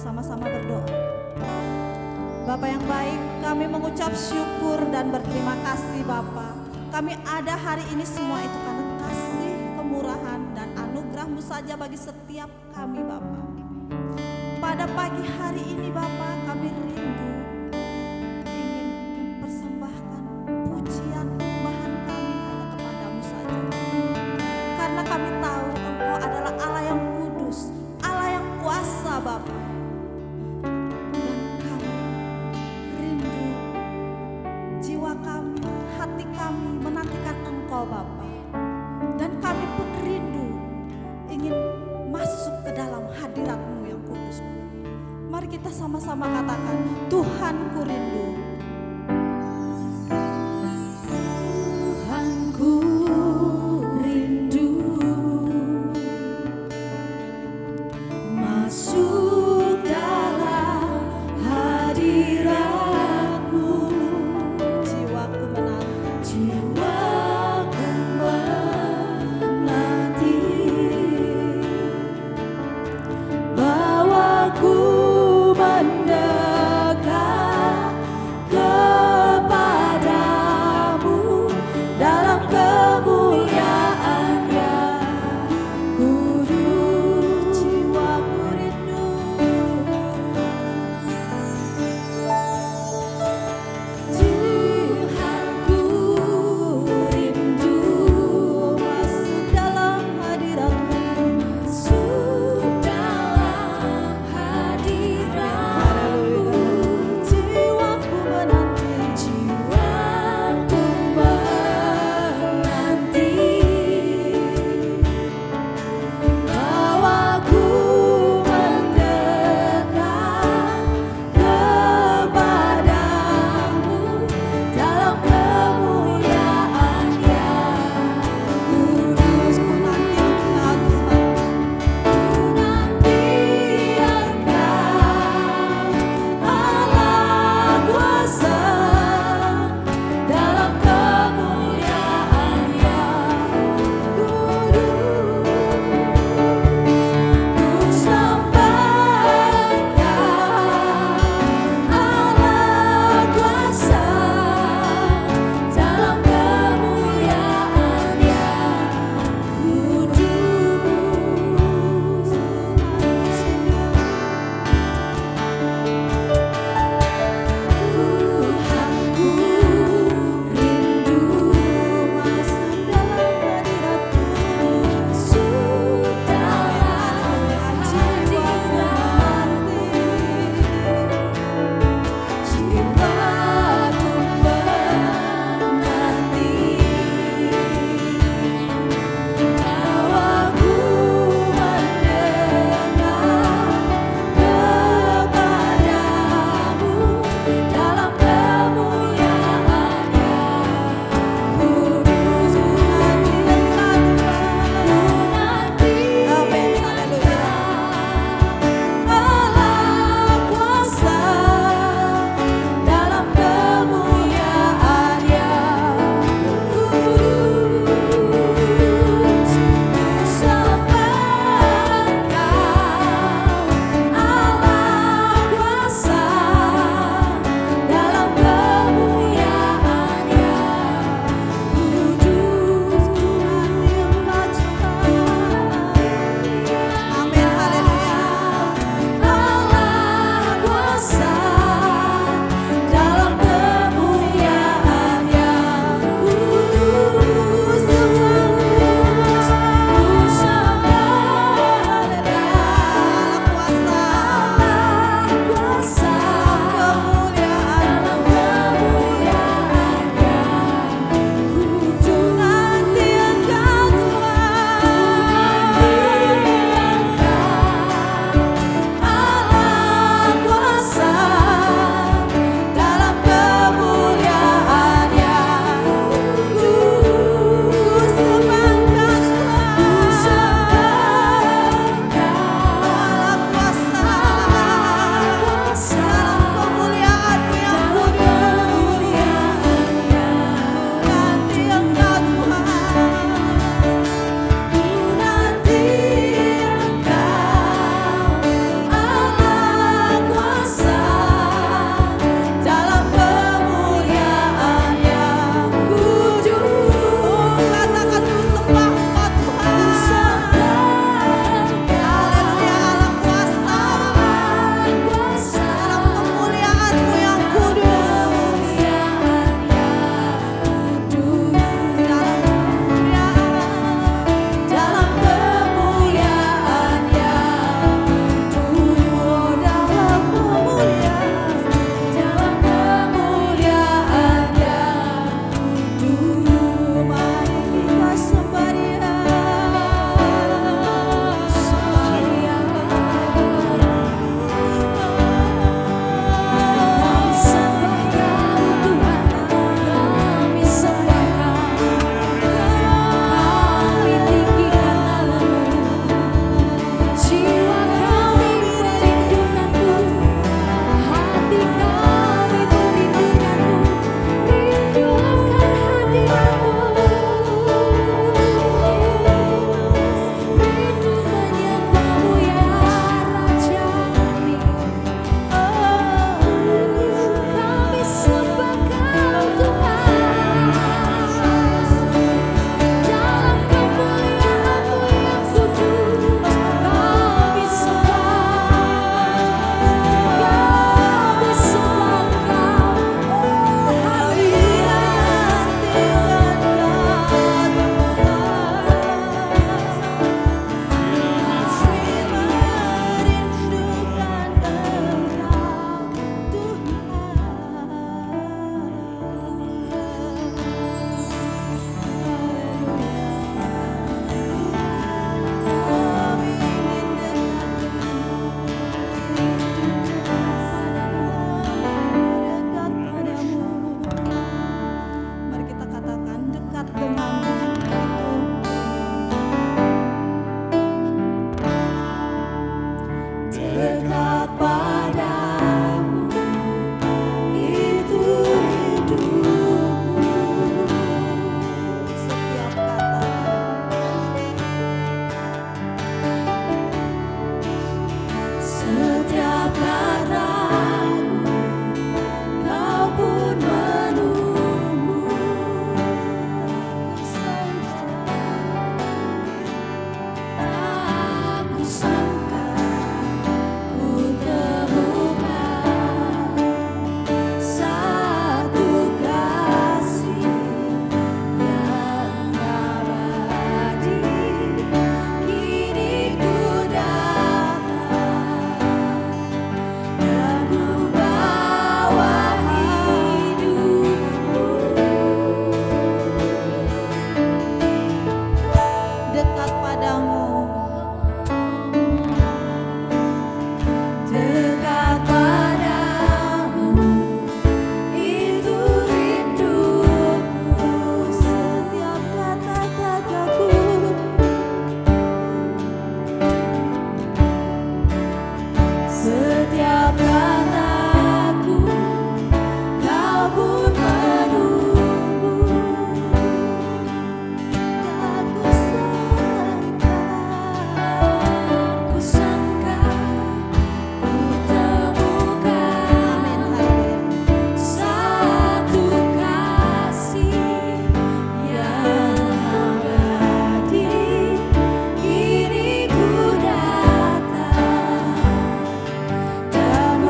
sama-sama berdoa. Bapa yang baik, kami mengucap syukur dan berterima kasih Bapa. Kami ada hari ini semua itu karena kasih, kemurahan, dan anugerah-Mu saja bagi setiap kami Bapa. Pada pagi hari ini Bapa, kami rindu ingin mempersembahkan pujian penyembahan kami hanya kepadamu saja. Karena kami tahu Engkau adalah Allah yang kudus, Allah yang kuasa Bapa. Dan kami rindu, jiwa kami, hati kami menantikan Engkau Bapa. Dan kami pun rindu ingin masuk ke dalam hadirat-Mu yang kudus. Mari kita sama-sama katakan, Tuhan ku rindu. Tuhan ku rindu masuk dalam hadirat-Mu. Jiwaku menanti, bawaku mendekat Kini ku datang dan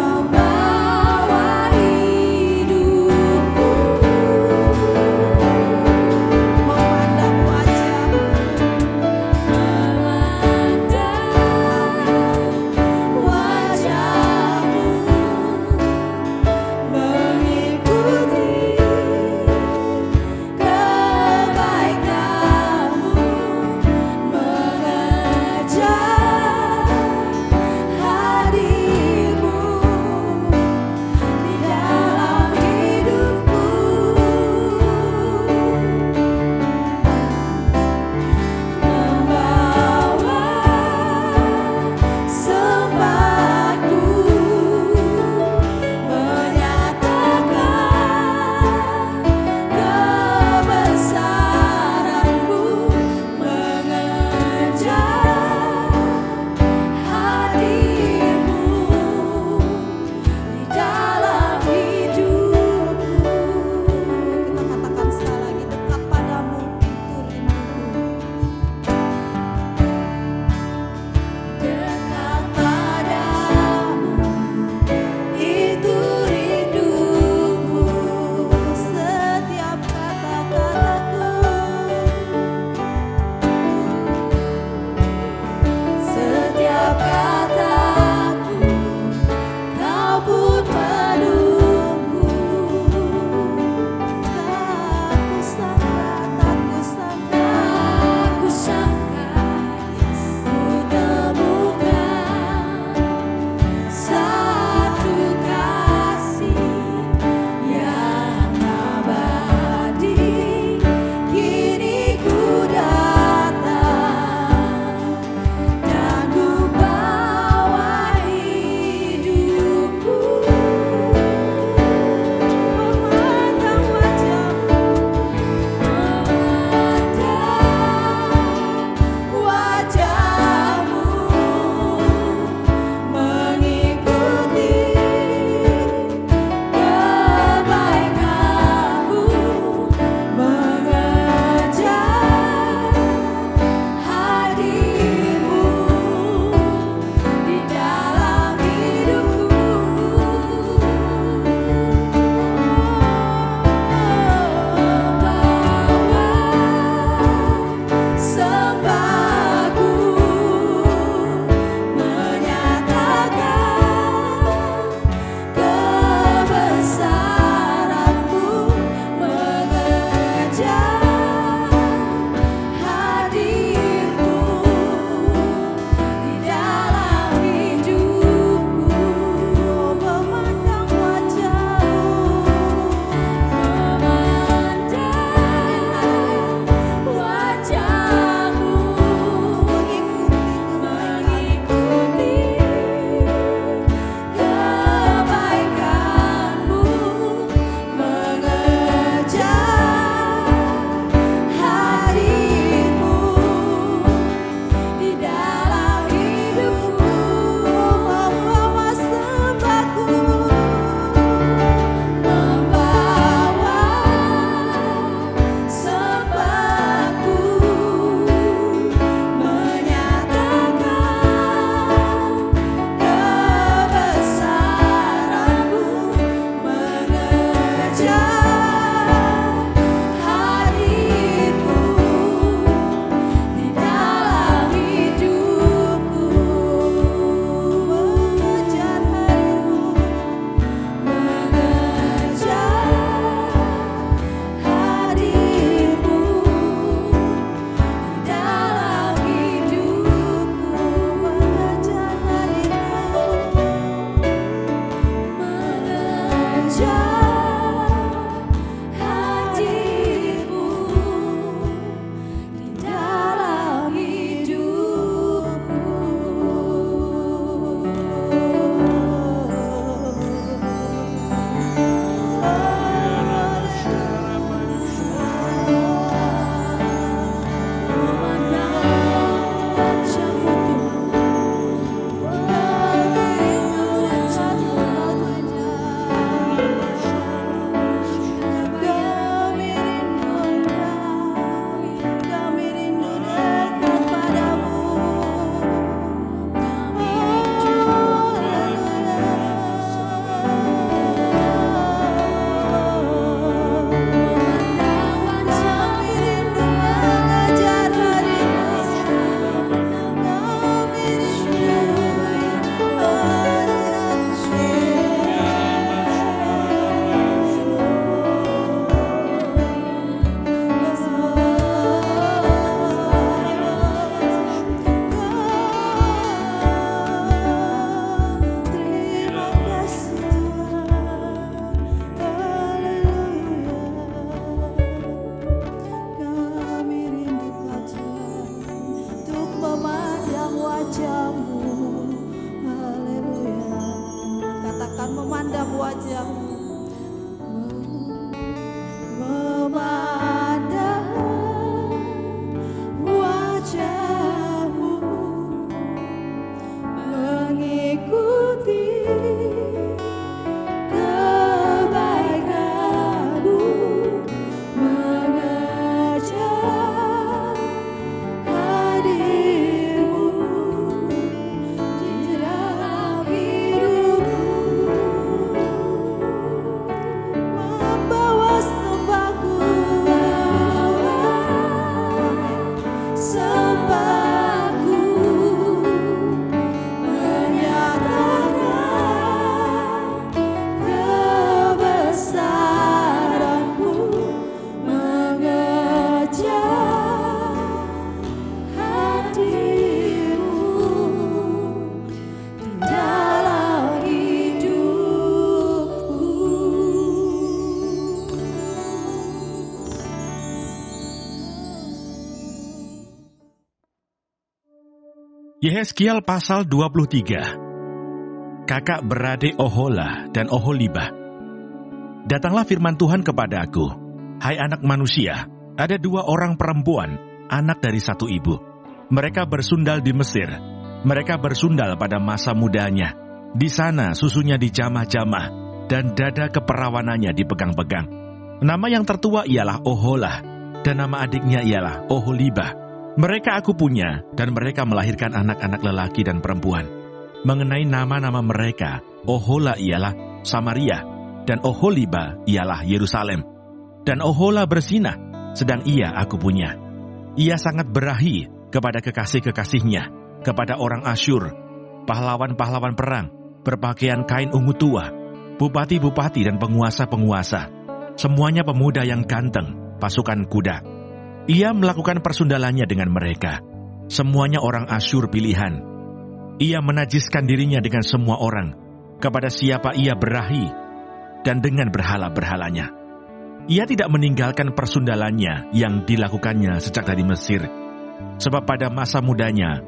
memandang wajah-Mu, memandang wajah-Mu, mengikuti kebaikan-Mu, mengejar hadir-Mu di dalam hidupku, membawa sembahku, sembahku, menyatakan kebesaran-Mu, mengejar hadir-Mu di dalam hidupku. Yehezkiel pasal 23. Kakak beradik Ohola dan Oholibah. Datanglah firman Tuhan kepada aku, hai anak manusia, ada 2 orang perempuan, anak dari satu ibu. Mereka bersundal di Mesir. Mereka bersundal pada masa mudanya. Di sana susunya dijamah-jamah, dan dada keperawanannya dipegang-pegang. Nama yang tertua ialah Oholah, dan nama adiknya ialah Oholibah. Mereka aku punya, dan mereka melahirkan anak-anak lelaki dan perempuan. Mengenai nama-nama mereka, Ohola ialah Samaria, dan Oholibah ialah Yerusalem. Dan Ohola bersinah, sedang ia aku punya. Ia sangat berahi kepada kekasih-kekasihnya, kepada orang Asyur, pahlawan-pahlawan perang, berpakaian kain ungu tua, bupati-bupati dan penguasa-penguasa. Semuanya pemuda yang ganteng, pasukan kuda. Ia melakukan persundalannya dengan mereka. Semuanya orang Asyur pilihan. Ia menajiskan dirinya dengan semua orang, kepada siapa ia berahi, dan dengan berhala-berhalanya. Ia tidak meninggalkan persundalannya yang dilakukannya sejak dari Mesir. Sebab pada masa mudanya,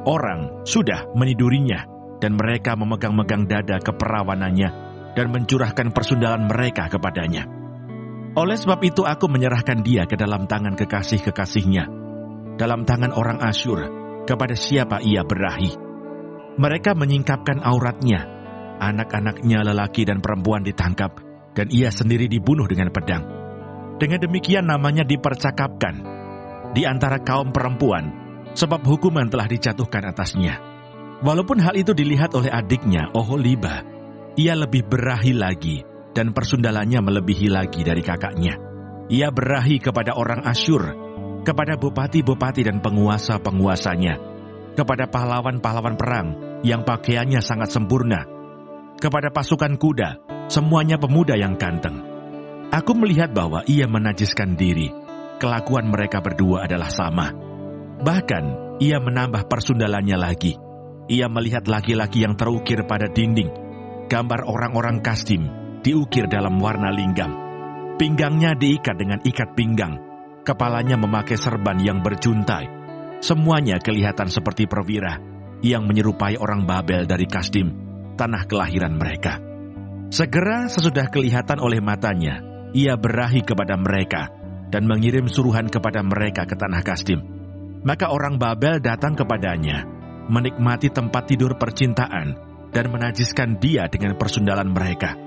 orang sudah menidurinya, dan mereka memegang-megang dada keperawanannya, dan mencurahkan persundalan mereka kepadanya. Oleh sebab itu aku menyerahkan dia ke dalam tangan kekasih-kekasihnya, dalam tangan orang Asyur, kepada siapa ia berahi. Mereka menyingkapkan auratnya, anak-anaknya lelaki dan perempuan ditangkap, dan ia sendiri dibunuh dengan pedang. Dengan demikian namanya dipercakapkan di antara kaum perempuan, sebab hukuman telah dijatuhkan atasnya. Walaupun hal itu dilihat oleh adiknya Oholibah, ia lebih berahi lagi, dan persundalannya melebihi lagi dari kakaknya. Ia berahi kepada orang Asyur, kepada bupati-bupati dan penguasa-penguasanya, kepada pahlawan-pahlawan perang yang pakaiannya sangat sempurna, kepada pasukan kuda, semuanya pemuda yang ganteng. Aku melihat bahwa ia menajiskan diri. Kelakuan mereka berdua adalah sama. Bahkan ia menambah persundalannya lagi. Ia melihat laki-laki yang terukir pada dinding, gambar orang-orang Kasdim, diukir dalam warna linggam. Pinggangnya diikat dengan ikat pinggang. Kepalanya memakai serban yang berjuntai. Semuanya kelihatan seperti perwira yang menyerupai orang Babel dari Kasdim, tanah kelahiran mereka. Segera sesudah kelihatan oleh matanya, ia berahi kepada mereka dan mengirim suruhan kepada mereka ke tanah Kasdim. Maka orang Babel datang kepadanya, menikmati tempat tidur percintaan dan menajiskan dia dengan persundalan mereka.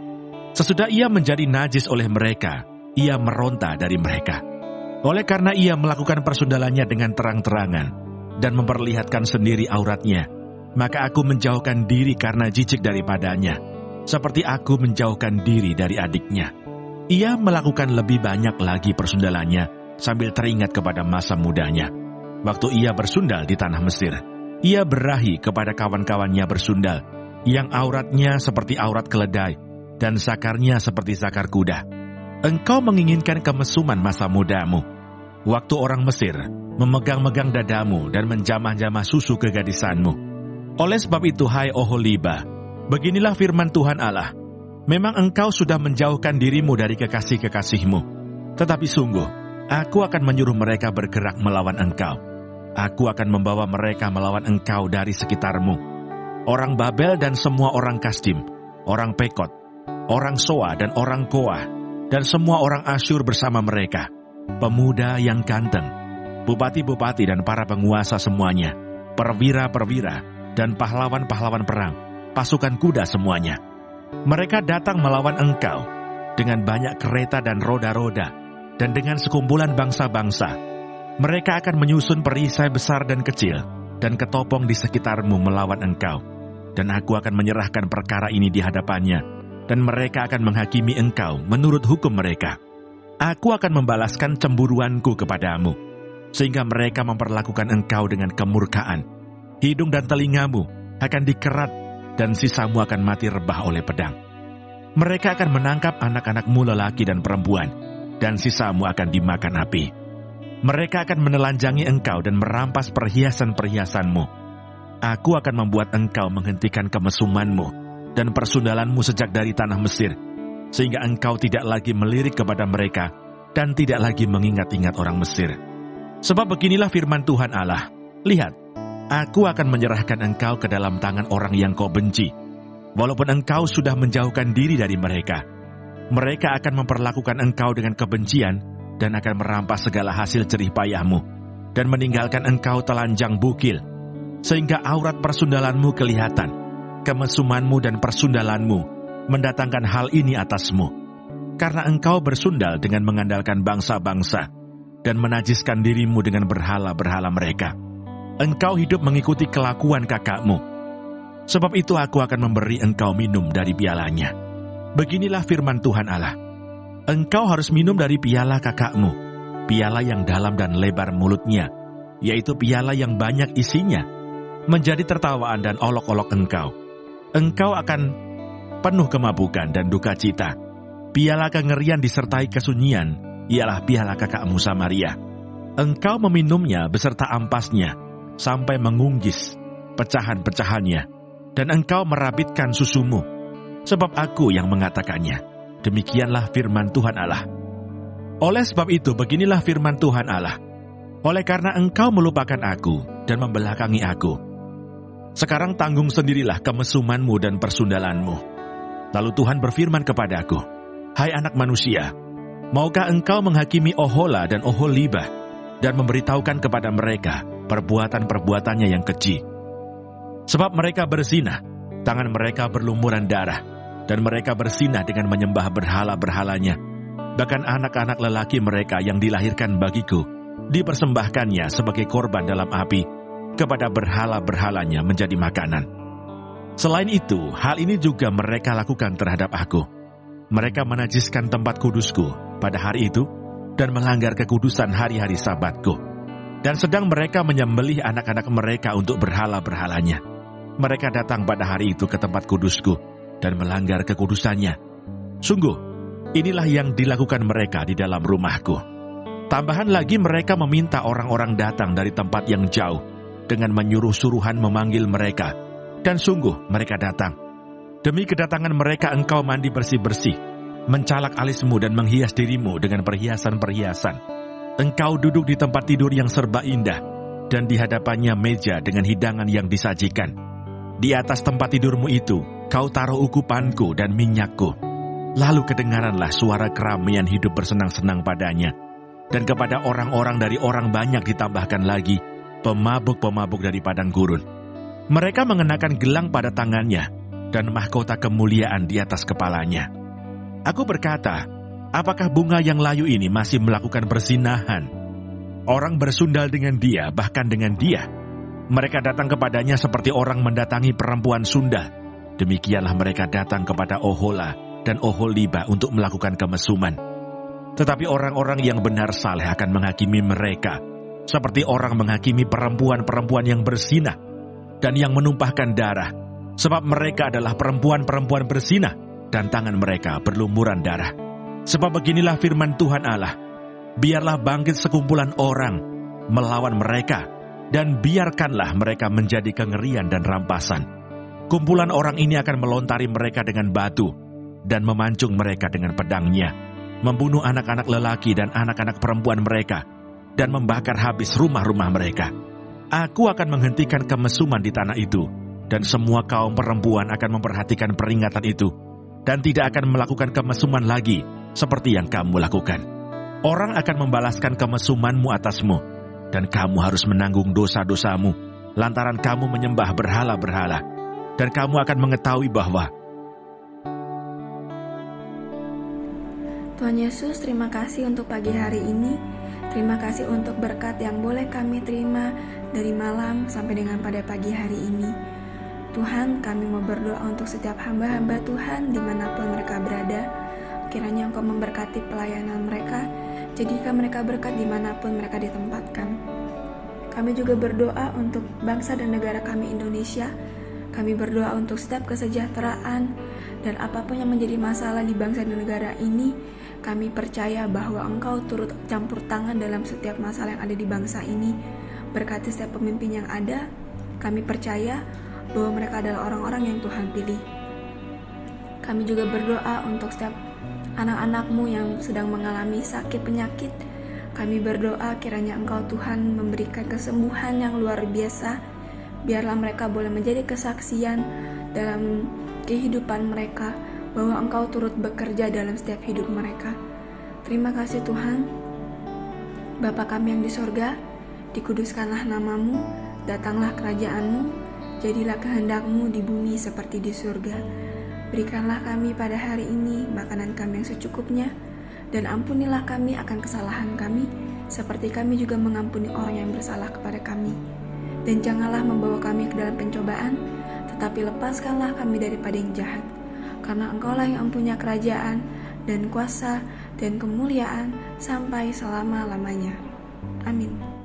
Sesudah ia menjadi najis oleh mereka, ia meronta dari mereka. Oleh karena ia melakukan persundalannya dengan terang-terangan dan memperlihatkan sendiri auratnya, maka aku menjauhkan diri karena jijik daripadanya, seperti aku menjauhkan diri dari adiknya. Ia melakukan lebih banyak lagi persundalannya sambil teringat kepada masa mudanya. Waktu ia bersundal di tanah Mesir, ia berahi kepada kawan-kawannya bersundal, yang auratnya seperti aurat keledai, dan sakarnya seperti sakar kuda. Engkau menginginkan kemesuman masa mudamu, waktu orang Mesir memegang-megang dadamu dan menjamah-jamah susu kegadisanmu. Oleh sebab itu, hai Oholibah, beginilah firman Tuhan Allah, memang engkau sudah menjauhkan dirimu dari kekasih-kekasihmu, tetapi sungguh, aku akan menyuruh mereka bergerak melawan engkau. Aku akan membawa mereka melawan engkau dari sekitarmu. Orang Babel dan semua orang Kasdim, orang Pekot, orang Soa dan orang Koah, dan semua orang Asyur bersama mereka, pemuda yang ganteng, bupati-bupati dan para penguasa semuanya, perwira-perwira dan pahlawan-pahlawan perang, pasukan kuda semuanya. Mereka datang melawan engkau dengan banyak kereta dan roda-roda, dan dengan sekumpulan bangsa-bangsa. Mereka akan menyusun perisai besar dan kecil, dan ketopong di sekitarmu melawan engkau. Dan aku akan menyerahkan perkara ini di hadapannya, dan mereka akan menghakimi engkau menurut hukum mereka. Aku akan membalaskan cemburuanku kepadamu, sehingga mereka memperlakukan engkau dengan kemurkaan. Hidung dan telingamu akan dikerat, dan sisamu akan mati rebah oleh pedang. Mereka akan menangkap anak-anakmu lelaki dan perempuan, dan sisamu akan dimakan api. Mereka akan menelanjangi engkau dan merampas perhiasan-perhiasanmu. Aku akan membuat engkau menghentikan kemesumanmu dan persundalanmu sejak dari tanah Mesir, sehingga engkau tidak lagi melirik kepada mereka dan tidak lagi mengingat-ingat orang Mesir. Sebab beginilah firman Tuhan Allah, lihat, aku akan menyerahkan engkau ke dalam tangan orang yang kau benci, walaupun engkau sudah menjauhkan diri dari mereka. Mereka akan memperlakukan engkau dengan kebencian, dan akan merampas segala hasil jerih payahmu, dan meninggalkan engkau telanjang bukil, sehingga aurat persundalanmu kelihatan, kemesumanmu dan persundalanmu mendatangkan hal ini atasmu, karena engkau bersundal dengan mengandalkan bangsa-bangsa, dan menajiskan dirimu dengan berhala-berhala mereka. Engkau hidup mengikuti kelakuan kakakmu, sebab itu aku akan memberi engkau minum dari pialanya. Beginilah firman Tuhan Allah, engkau harus minum dari piala kakakmu, piala yang dalam dan lebar mulutnya, yaitu piala yang banyak isinya, menjadi tertawaan dan olok-olok engkau. Engkau akan penuh kemabukan dan duka cita. Piala kengerian disertai kesunyian, ialah piala kakakmu Samaria. Engkau meminumnya beserta ampasnya, sampai mengunggis pecahan-pecahannya, dan engkau merabitkan susumu, sebab aku yang mengatakannya. Demikianlah firman Tuhan Allah. Oleh sebab itu, beginilah firman Tuhan Allah. Oleh karena engkau melupakan aku dan membelakangi aku, sekarang tanggung sendirilah kemesumanmu dan persundalanmu. Lalu Tuhan berfirman kepadaku, hai anak manusia, maukah engkau menghakimi Ohola dan Oholibah, dan memberitahukan kepada mereka perbuatan-perbuatannya yang keji? Sebab mereka berzina, tangan mereka berlumuran darah, dan mereka bersinah dengan menyembah berhala-berhalanya. Bahkan anak-anak lelaki mereka yang dilahirkan bagiku, dipersembahkannya sebagai korban dalam api, kepada berhala-berhalanya menjadi makanan. Selain itu, hal ini juga mereka lakukan terhadap aku. Mereka menajiskan tempat kudusku pada hari itu, dan melanggar kekudusan hari-hari sabatku. Dan sedang mereka menyembelih anak-anak mereka untuk berhala-berhalanya. Mereka datang pada hari itu ke tempat kudusku, dan melanggar kekudusannya. Sungguh, inilah yang dilakukan mereka di dalam rumahku. Tambahan lagi mereka meminta orang-orang datang dari tempat yang jauh, dengan menyuruh-suruhan memanggil mereka. Dan sungguh mereka datang. Demi kedatangan mereka engkau mandi bersih-bersih, mencalak alismu dan menghias dirimu dengan perhiasan-perhiasan. Engkau duduk di tempat tidur yang serba indah, dan di hadapannya meja dengan hidangan yang disajikan. Di atas tempat tidurmu itu, kau taruh ukupanku dan minyakku. Lalu kedengaranlah suara keramaian hidup bersenang-senang padanya. Dan kepada orang-orang dari orang banyak ditambahkan lagi pemabuk-pemabuk dari padang gurun. Mereka mengenakan gelang pada tangannya dan mahkota kemuliaan di atas kepalanya. Aku berkata, apakah bunga yang layu ini masih melakukan perzinahan? Orang bersundal dengan dia, bahkan dengan dia. Mereka datang kepadanya seperti orang mendatangi perempuan sundal. Demikianlah mereka datang kepada Ohola dan Oholibah untuk melakukan kemesuman. Tetapi orang-orang yang benar saleh akan menghakimi mereka, seperti orang menghakimi perempuan-perempuan yang berzinah dan yang menumpahkan darah, sebab mereka adalah perempuan-perempuan berzinah, dan tangan mereka berlumuran darah. Sebab beginilah firman Tuhan Allah, biarlah bangkit sekumpulan orang melawan mereka, dan biarkanlah mereka menjadi kengerian dan rampasan. Kumpulan orang ini akan melontari mereka dengan batu, dan memancung mereka dengan pedangnya, membunuh anak-anak lelaki dan anak-anak perempuan mereka, dan membakar habis rumah-rumah mereka. Aku akan menghentikan kemesuman di tanah itu, dan semua kaum perempuan akan memperhatikan peringatan itu, dan tidak akan melakukan kemesuman lagi seperti yang kamu lakukan. Orang akan membalaskan kemesumanmu atasmu, dan kamu harus menanggung dosa-dosamu lantaran kamu menyembah berhala-berhala. Dan kamu akan mengetahui bahwa Tuhan Yesus, terima kasih untuk pagi hari ini. Terima kasih untuk berkat yang boleh kami terima dari malam sampai dengan pada pagi hari ini. Tuhan, kami mau berdoa untuk setiap hamba-hamba Tuhan dimanapun mereka berada. Kiranya Engkau memberkati pelayanan mereka, jadikan mereka berkat dimanapun mereka ditempatkan. Kami juga berdoa untuk bangsa dan negara kami Indonesia. Kami berdoa untuk setiap kesejahteraan dan apapun yang menjadi masalah di bangsa dan negara ini. Kami percaya bahwa Engkau turut campur tangan dalam setiap masalah yang ada di bangsa ini. Berkati setiap pemimpin yang ada. Kami percaya bahwa mereka adalah orang-orang yang Tuhan pilih. Kami juga berdoa untuk setiap anak-anak-Mu yang sedang mengalami sakit penyakit. Kami berdoa kiranya Engkau Tuhan memberikan kesembuhan yang luar biasa. Biarlah mereka boleh menjadi kesaksian dalam kehidupan mereka, bahwa Engkau turut bekerja dalam setiap hidup mereka. Terima kasih Tuhan. Bapa kami yang di sorga, dikuduskanlah nama-Mu, datanglah kerajaan-Mu, jadilah kehendak-Mu di bumi seperti di surga. Berikanlah kami pada hari ini makanan kami yang secukupnya, dan ampunilah kami akan kesalahan kami, seperti kami juga mengampuni orang yang bersalah kepada kami. Dan janganlah membawa kami ke dalam pencobaan, tetapi lepaskanlah kami daripada yang jahat. Karena Engkaulah yang mempunyai kerajaan dan kuasa dan kemuliaan sampai selama-lamanya. Amin.